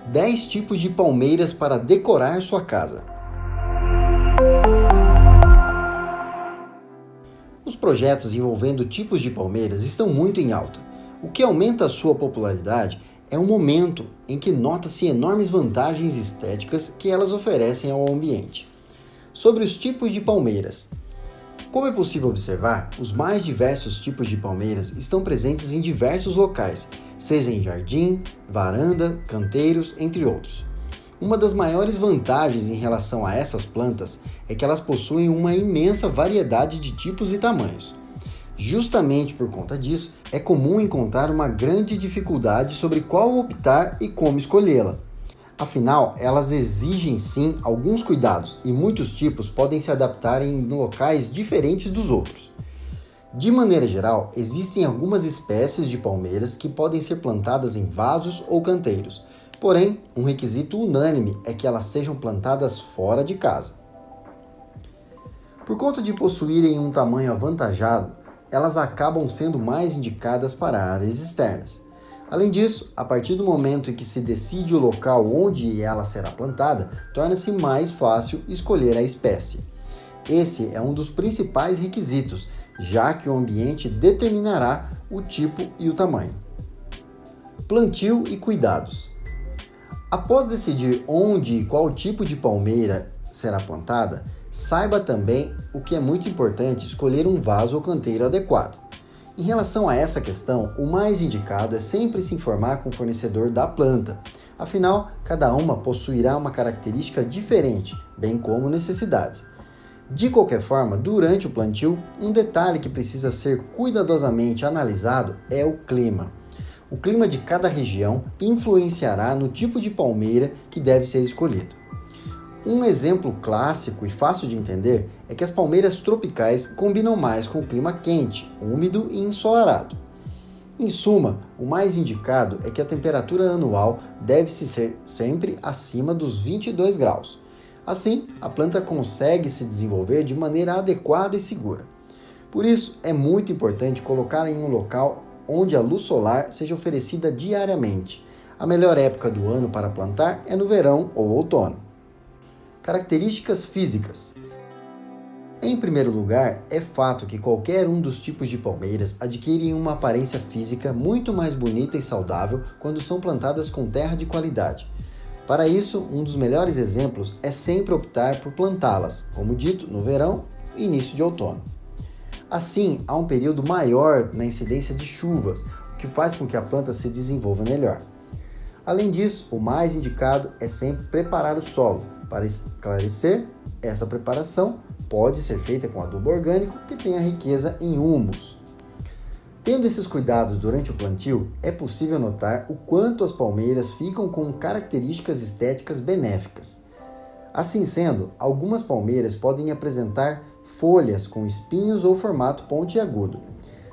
10 tipos de palmeiras para decorar sua casa. Os projetos envolvendo tipos de palmeiras estão muito em alta. O que aumenta a sua popularidade é um momento em que nota-se enormes vantagens estéticas que elas oferecem ao ambiente. Sobre os tipos de palmeiras. Como é possível observar, os mais diversos tipos de palmeiras estão presentes em diversos locais, seja em jardim, varanda, canteiros, entre outros. Uma das maiores vantagens em relação a essas plantas é que elas possuem uma imensa variedade de tipos e tamanhos. Justamente por conta disso, é comum encontrar uma grande dificuldade sobre qual optar e como escolhê-la. Afinal, elas exigem sim alguns cuidados e muitos tipos podem se adaptar em locais diferentes dos outros. De maneira geral, existem algumas espécies de palmeiras que podem ser plantadas em vasos ou canteiros, porém, um requisito unânime é que elas sejam plantadas fora de casa. Por conta de possuírem um tamanho avantajado, elas acabam sendo mais indicadas para áreas externas. Além disso, a partir do momento em que se decide o local onde ela será plantada, torna-se mais fácil escolher a espécie. Esse é um dos principais requisitos, já que o ambiente determinará o tipo e o tamanho. Plantio e cuidados. Após decidir onde e qual tipo de palmeira será plantada, saiba também o que é muito importante escolher um vaso ou canteiro adequado. Em relação a essa questão, o mais indicado é sempre se informar com o fornecedor da planta. Afinal, cada uma possuirá uma característica diferente, bem como necessidades. De qualquer forma, durante o plantio, um detalhe que precisa ser cuidadosamente analisado é o clima. O clima de cada região influenciará no tipo de palmeira que deve ser escolhido. Um exemplo clássico e fácil de entender é que as palmeiras tropicais combinam mais com o clima quente, úmido e ensolarado. Em suma, o mais indicado é que a temperatura anual deve ser sempre acima dos 22 graus. Assim, a planta consegue se desenvolver de maneira adequada e segura. Por isso, é muito importante colocá-la em um local onde a luz solar seja oferecida diariamente. A melhor época do ano para plantar é no verão ou outono. Características físicas. Em primeiro lugar, é fato que qualquer um dos tipos de palmeiras adquirem uma aparência física muito mais bonita e saudável quando são plantadas com terra de qualidade. Para isso, um dos melhores exemplos é sempre optar por plantá-las, como dito, no verão e início de outono. Assim, há um período maior na incidência de chuvas, o que faz com que a planta se desenvolva melhor. Além disso, o mais indicado é sempre preparar o solo. Para esclarecer, essa preparação pode ser feita com adubo orgânico que tem a riqueza em humus. Tendo esses cuidados durante o plantio, é possível notar o quanto as palmeiras ficam com características estéticas benéficas. Assim sendo, algumas palmeiras podem apresentar folhas com espinhos ou formato pontiagudo.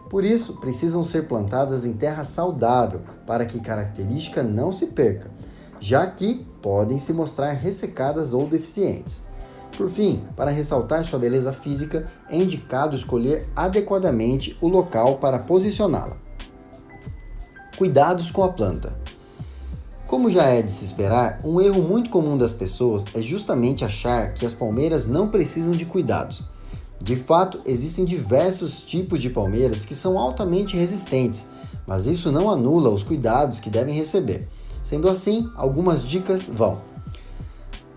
Por isso, precisam ser plantadas em terra saudável para que a característica não se perca, já que podem se mostrar ressecadas ou deficientes. Por fim, para ressaltar sua beleza física, é indicado escolher adequadamente o local para posicioná-la. Cuidados com a planta. Como já é de se esperar, um erro muito comum das pessoas é justamente achar que as palmeiras não precisam de cuidados. De fato, existem diversos tipos de palmeiras que são altamente resistentes, mas isso não anula os cuidados que devem receber. Sendo assim, algumas dicas vão: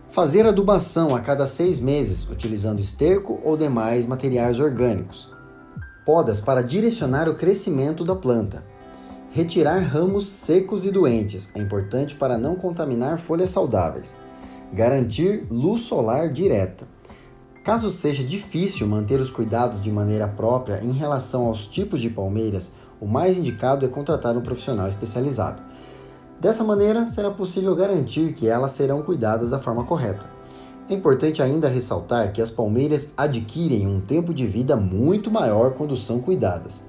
fazer adubação a cada 6 meses, utilizando esterco ou demais materiais orgânicos. Podas para direcionar o crescimento da planta. Retirar ramos secos e doentes, é importante para não contaminar folhas saudáveis. Garantir luz solar direta. Caso seja difícil manter os cuidados de maneira própria em relação aos tipos de palmeiras, o mais indicado é contratar um profissional especializado. Dessa maneira, será possível garantir que elas serão cuidadas da forma correta. É importante ainda ressaltar que as palmeiras adquirem um tempo de vida muito maior quando são cuidadas.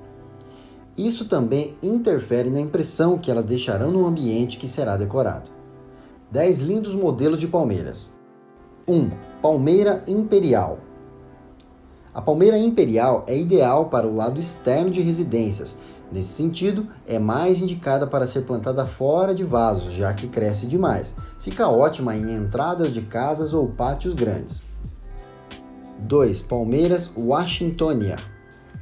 Isso também interfere na impressão que elas deixarão no ambiente que será decorado. 10 lindos modelos de palmeiras. 1. Palmeira imperial. A palmeira imperial é ideal para o lado externo de residências, Nesse sentido, é mais indicada para ser plantada fora de vasos, já que cresce demais. Fica ótima em entradas de casas ou pátios grandes. 2. Palmeiras Washingtonia.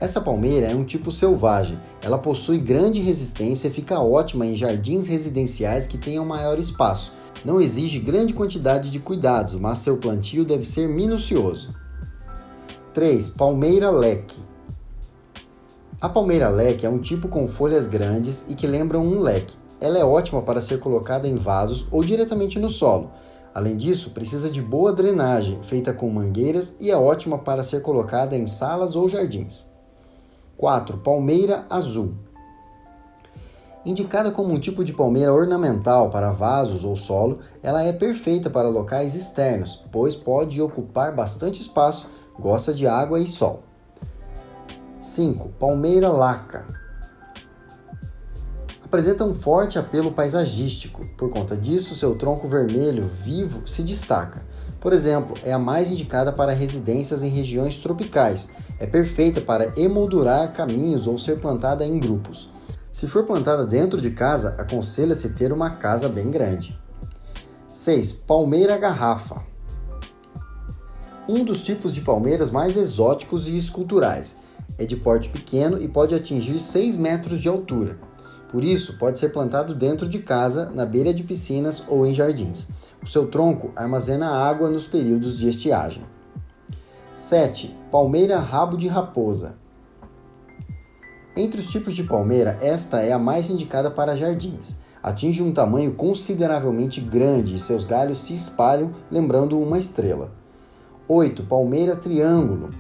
Essa palmeira é um tipo selvagem. Ela possui grande resistência e fica ótima em jardins residenciais que tenham maior espaço. Não exige grande quantidade de cuidados, mas seu plantio deve ser minucioso. 3. Palmeira leque. A palmeira leque é um tipo com folhas grandes e que lembram um leque. Ela é ótima para ser colocada em vasos ou diretamente no solo. Além disso, precisa de boa drenagem, feita com mangueiras, e é ótima para ser colocada em salas ou jardins. 4. Palmeira azul. Indicada como um tipo de palmeira ornamental para vasos ou solo, ela é perfeita para locais externos, pois pode ocupar bastante espaço, gosta de água e sol. 5. Palmeira laca. Apresenta um forte apelo paisagístico. Por conta disso, seu tronco vermelho vivo se destaca. Por exemplo, é a mais indicada para residências em regiões tropicais. É perfeita para emoldurar caminhos ou ser plantada em grupos. Se for plantada dentro de casa, aconselha-se ter uma casa bem grande. 6. Palmeira garrafa. Um dos tipos de palmeiras mais exóticos e esculturais. É de porte pequeno e pode atingir 6 metros de altura. Por isso, pode ser plantado dentro de casa, na beira de piscinas ou em jardins. O seu tronco armazena água nos períodos de estiagem. 7. Palmeira rabo de raposa. Entre os tipos de palmeira, esta é a mais indicada para jardins. Atinge um tamanho consideravelmente grande e seus galhos se espalham, lembrando uma estrela. 8. Palmeira triângulo.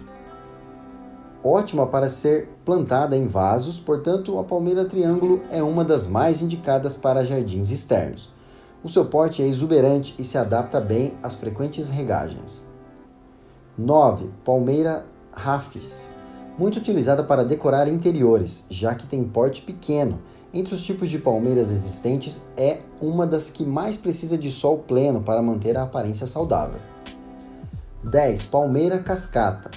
Ótima para ser plantada em vasos, portanto, a palmeira triângulo é uma das mais indicadas para jardins externos. O seu porte é exuberante e se adapta bem às frequentes regagens. 9. Palmeira rafis. Muito utilizada para decorar interiores, já que tem porte pequeno. Entre os tipos de palmeiras existentes, é uma das que mais precisa de sol pleno para manter a aparência saudável. 10. Palmeira cascata.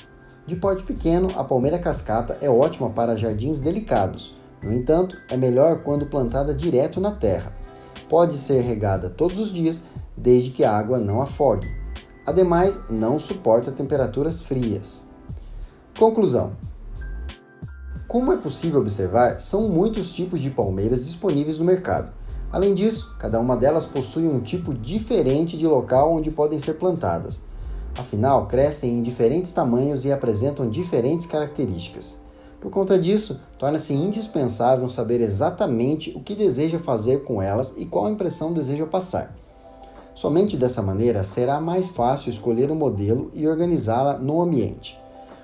De porte pequeno, a palmeira cascata é ótima para jardins delicados. No entanto, é melhor quando plantada direto na terra. Pode ser regada todos os dias, desde que a água não afogue. Ademais, não suporta temperaturas frias. Conclusão. Como é possível observar, são muitos tipos de palmeiras disponíveis no mercado. Além disso, cada uma delas possui um tipo diferente de local onde podem ser plantadas. Afinal, crescem em diferentes tamanhos e apresentam diferentes características. Por conta disso, torna-se indispensável saber exatamente o que deseja fazer com elas e qual impressão deseja passar. Somente dessa maneira será mais fácil escolher o modelo e organizá-la no ambiente.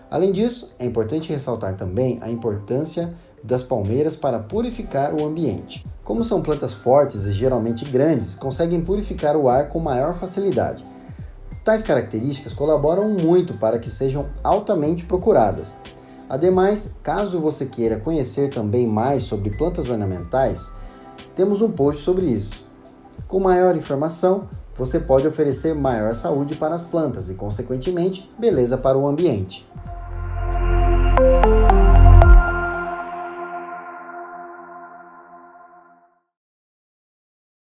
Além disso, é importante ressaltar também a importância das palmeiras para purificar o ambiente. Como são plantas fortes e geralmente grandes, conseguem purificar o ar com maior facilidade. Tais características colaboram muito para que sejam altamente procuradas. Ademais, caso você queira conhecer também mais sobre plantas ornamentais, temos um post sobre isso. Com maior informação, você pode oferecer maior saúde para as plantas e, consequentemente, beleza para o ambiente.